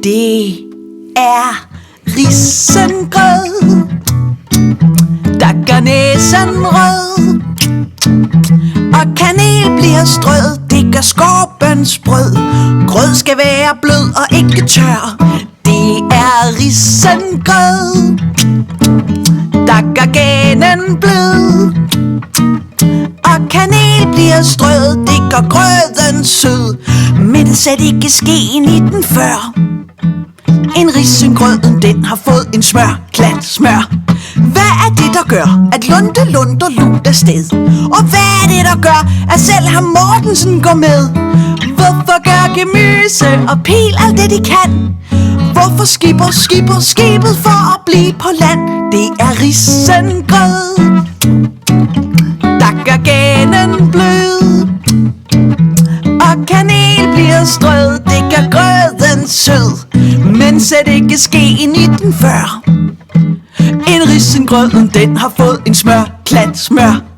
Det er risengrød, der gør næsen rød, og kanel bliver strød, det gør skorpensbrød. Grød skal være blød og ikke tør. Det er risengrød, der gør gænen blød, og kanel bliver strød, det gør grøden sød. Men det satte ikke skeen i den før. En risengrød, den har fået en klat smør. Hvad er det, der gør, at Lunde lunder lunt afsted? Og hvad er det, der gør, at selv hr. Mortensen går med? Hvorfor gør Gemyse og Pil alt det, de kan? Hvorfor skipper skibet for at blive på land? Det er risengrød, der gør gænen blød, og kanel bliver strød, det gør grøden sød. Men sæt ikke skeen i den før. En risengrød, den har fået en klat smør.